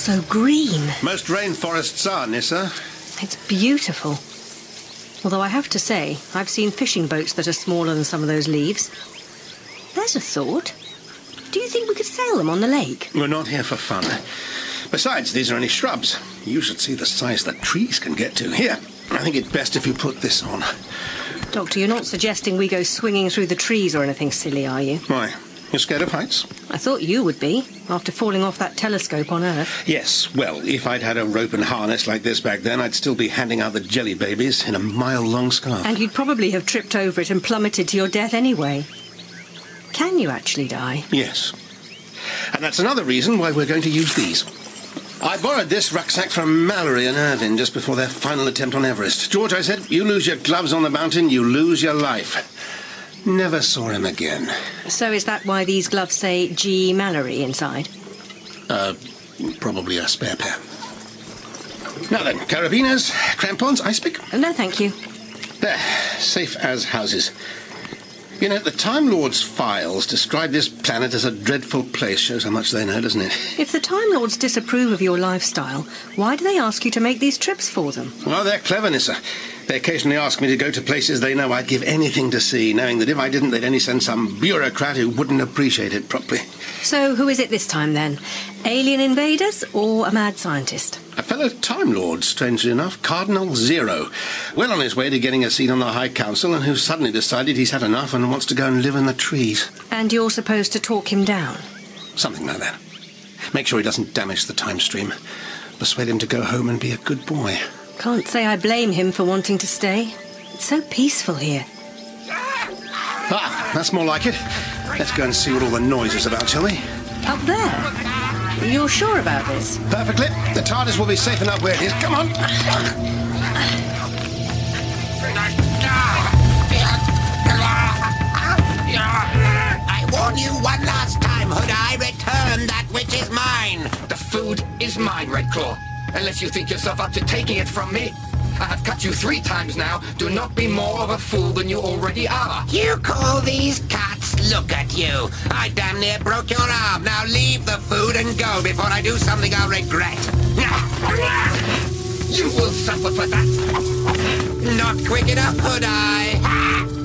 so green. Most rainforests are, Nissa. It's beautiful. Although I have to say, I've seen fishing boats that are smaller than some of those leaves. There's a thought. Do you think we could sail them on the lake? We're not here for fun. Besides, these are only shrubs. You should see the size that trees can get to. Here, I think it's best if you put this on. Doctor, you're not suggesting we go swinging through the trees or anything silly, are you? Why? You're scared of heights? I thought you would be, after falling off that telescope on Earth. Yes, well, if I'd had a rope and harness like this back then, I'd still be handing out the jelly babies in a mile-long scarf. And you'd probably have tripped over it and plummeted to your death anyway. Can you actually die? Yes. And that's another reason why we're going to use these. I borrowed this rucksack from Mallory and Irvin just before their final attempt on Everest. George, I said, you lose your gloves on the mountain, you lose your life. Never saw him again. So is that why these gloves say G. Mallory inside? Probably a spare pair. Now then, carabiners, crampons, ice pick? No, thank you. There, safe as houses. You know, the Time Lord's files describe this planet as a dreadful place. Shows how much they know, doesn't it? If the Time Lords disapprove of your lifestyle, why do they ask you to make these trips for them? Well, they're clever, Nissa. They occasionally ask me to go to places they know I'd give anything to see, knowing that if I didn't, they'd only send some bureaucrat who wouldn't appreciate it properly. So who is it this time, then? Alien invaders or a mad scientist? A fellow Time Lord, strangely enough, Cardinal Zero. Well on his way to getting a seat on the High Council, and who's suddenly decided he's had enough and wants to go and live in the trees. And you're supposed to talk him down? Something like that. Make sure he doesn't damage the time stream. Persuade him to go home and be a good boy. Can't say I blame him for wanting to stay. It's so peaceful here. Ah, that's more like it. Let's go and see what all the noise is about, shall we? Up there? You're sure about this? Perfectly. The TARDIS will be safe enough where it is. Come on. I warn you one last time, Hood-Eye. Return that which is mine. The food is mine, Redclaw. Unless you think yourself up to taking it from me. I have cut you 3 times now. Do not be more of a fool than you already are. You call these cuts? Look at you. I damn near broke your arm. Now leave the food and go before I do something I'll regret. You will suffer for that. Not quick enough, Hood-Eye.